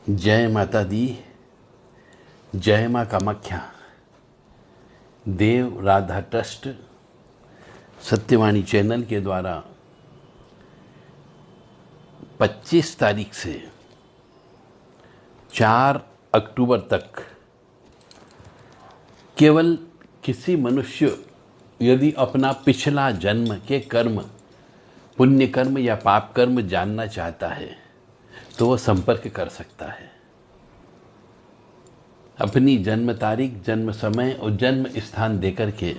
जय माता दी। जय माँ कामाख्या। देव राधा ट्रस्ट सत्यवाणी चैनल के द्वारा 25 तारीख से 4 अक्टूबर तक केवल किसी मनुष्य यदि अपना पिछला जन्म के कर्म, पुण्य कर्म या पाप कर्म जानना चाहता है तो वह संपर्क कर सकता है। अपनी जन्म तारीख, जन्म समय और जन्म स्थान देकर के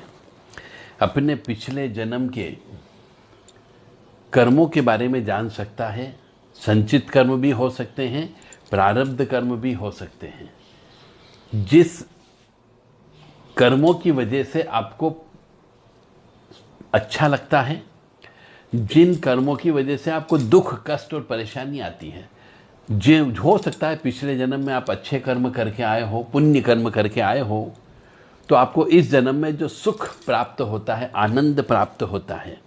अपने पिछले जन्म के कर्मों के बारे में जान सकता है। संचित कर्म भी हो सकते हैं, प्रारब्ध कर्म भी हो सकते हैं। जिस कर्मों की वजह से आपको अच्छा लगता है, जिन कर्मों की वजह से आपको दुख, कष्ट और परेशानी आती है, जो हो सकता है पिछले जन्म में आप अच्छे कर्म करके आए हो, पुण्य कर्म करके आए हो, तो आपको इस जन्म में जो सुख प्राप्त होता है, आनंद प्राप्त होता है,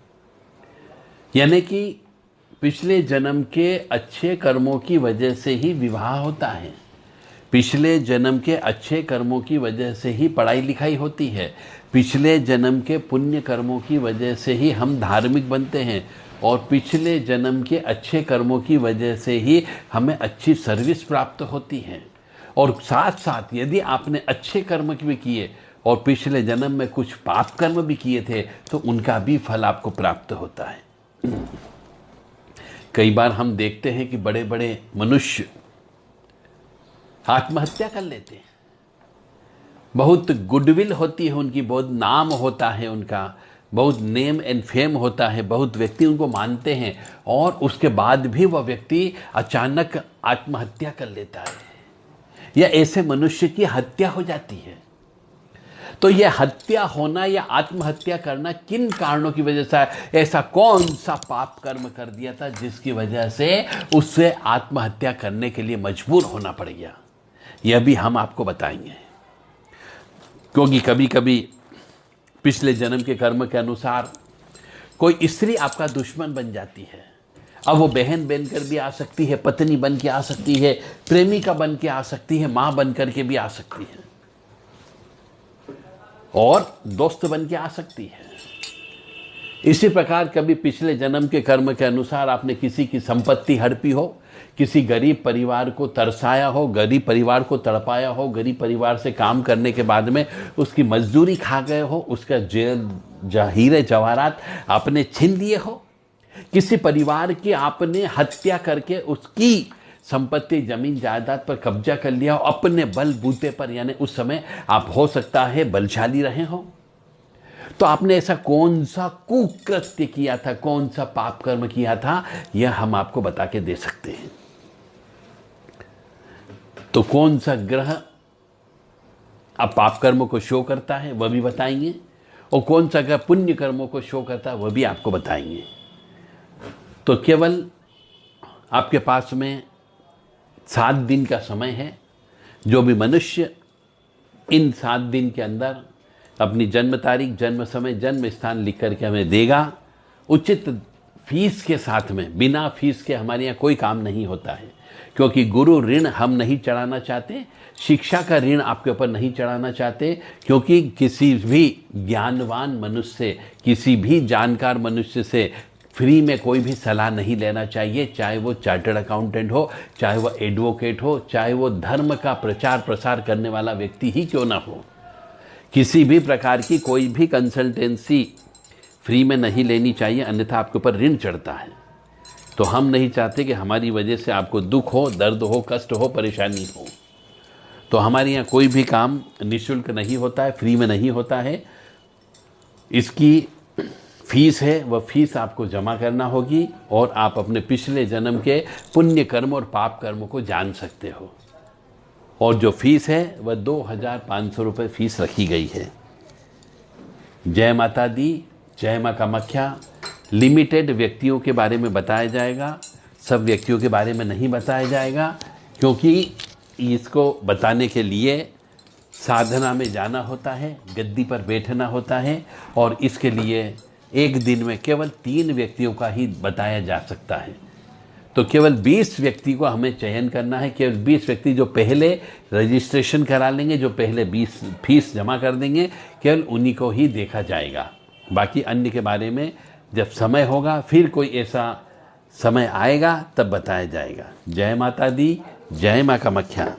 यानी कि पिछले जन्म के अच्छे कर्मों की वजह से ही विवाह होता है, पिछले जन्म के अच्छे कर्मों की वजह से ही पढ़ाई लिखाई होती है, पिछले जन्म के पुण्य कर्मों की वजह से ही हम धार्मिक बनते हैं, और पिछले जन्म के अच्छे कर्मों की वजह से ही हमें अच्छी सर्विस प्राप्त होती है। और साथ साथ यदि आपने अच्छे कर्म भी किए और पिछले जन्म में कुछ पाप कर्म भी किए थे तो उनका भी फल आपको प्राप्त होता है। कई बार हम देखते हैं कि बड़े बड़े मनुष्य आत्महत्या कर लेते हैं। बहुत गुडविल होती है उनकी, बहुत नाम होता है उनका, बहुत नेम एंड फेम होता है, बहुत व्यक्ति उनको मानते हैं, और उसके बाद भी वह व्यक्ति अचानक आत्महत्या कर लेता है या ऐसे मनुष्य की हत्या हो जाती है। तो यह हत्या होना या आत्महत्या करना किन कारणों की वजह से, ऐसा कौन सा पाप कर्म कर दिया था जिसकी वजह से उससे आत्महत्या करने के लिए मजबूर होना पड़ गया, यह भी हम आपको बताएंगे। क्योंकि कभी कभी पिछले जन्म के कर्म के अनुसार कोई स्त्री आपका दुश्मन बन जाती है। अब वो बहन बनकर भी आ सकती है, पत्नी बन के आ सकती है, प्रेमिका बन के आ सकती है, मां बन करके भी आ सकती है, और दोस्त बन के आ सकती है। इसी प्रकार कभी पिछले जन्म के कर्म के अनुसार आपने किसी की संपत्ति हड़पी हो, किसी गरीब परिवार को तरसाया हो, गरीब परिवार को तड़पाया हो, गरीब परिवार से काम करने के बाद में उसकी मजदूरी खा गए हो, उसका हीरे जवाहरात आपने छीन लिए हो, किसी परिवार की आपने हत्या करके उसकी संपत्ति, जमीन जायदाद पर कब्जा कर लिया हो अपने बलबूते पर, यानी उस समय आप हो सकता है बलशाली रहे हो। तो आपने ऐसा कौन सा कुकृत्य किया था, कौन सा पाप कर्म किया था, यह हम आपको बता के दे सकते हैं। तो कौन सा ग्रह अब पाप कर्मों को शो करता है वह भी बताएंगे, और कौन सा ग्रह पुण्य कर्मों को शो करता है वह भी आपको बताएंगे। तो केवल आपके पास में 7 दिन का समय है। जो भी मनुष्य इन 7 दिन के अंदर अपनी जन्म तारीख, जन्म समय, जन्म स्थान लिख करके हमें देगा, उचित फीस के साथ में, बिना फीस के हमारे यहाँ कोई काम नहीं होता है, क्योंकि गुरु ऋण हम नहीं चढ़ाना चाहते, शिक्षा का ऋण आपके ऊपर नहीं चढ़ाना चाहते, क्योंकि किसी भी ज्ञानवान मनुष्य से, किसी भी जानकार मनुष्य से फ्री में कोई भी सलाह नहीं लेना चाहिए, चाहे वो चार्टर्ड अकाउंटेंट हो, चाहे वो एडवोकेट हो, चाहे वो धर्म का प्रचार प्रसार करने वाला व्यक्ति ही क्यों ना हो। किसी भी प्रकार की कोई भी कंसल्टेंसी फ्री में नहीं लेनी चाहिए, अन्यथा आपके ऊपर ऋण चढ़ता है। तो हम नहीं चाहते कि हमारी वजह से आपको दुख हो, दर्द हो, कष्ट हो, परेशानी हो। तो हमारे यहाँ कोई भी काम निःशुल्क नहीं होता है, फ्री में नहीं होता है। इसकी फीस है, वह फीस आपको जमा करना होगी, और आप अपने पिछले जन्म के पुण्य कर्म और पाप कर्म को जान सकते हो। और जो फीस है वह 2500 रुपये फीस रखी गई है। जय माता दी। जय माँ कामाख्या। लिमिटेड व्यक्तियों के बारे में बताया जाएगा, सब व्यक्तियों के बारे में नहीं बताया जाएगा, क्योंकि इसको बताने के लिए साधना में जाना होता है, गद्दी पर बैठना होता है, और इसके लिए एक दिन में केवल 3 व्यक्तियों का ही बताया जा सकता है। तो केवल 20 व्यक्ति को हमें चयन करना है, केवल 20 व्यक्ति जो पहले रजिस्ट्रेशन करा लेंगे, जो पहले 20 फीस जमा कर देंगे, केवल उन्हीं को ही देखा जाएगा। बाकी अन्य के बारे में जब समय होगा, फिर कोई ऐसा समय आएगा तब बताया जाएगा। जय माता दी, जय माँ कामाख्या।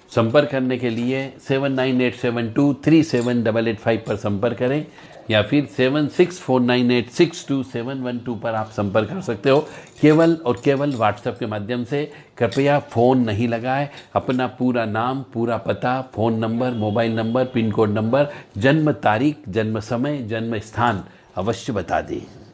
संपर्क करने के लिए 7987237885 पर संपर्क करें या फिर 7649862712 पर आप संपर्क कर सकते हो। केवल और केवल व्हाट्सएप के माध्यम से। कृपया फ़ोन नहीं लगाएं। अपना पूरा नाम, पूरा पता, phone number, mobile number, pin code number, जन्म तारीख, जन्म समय, जन्म स्थान अवश्य बता दें।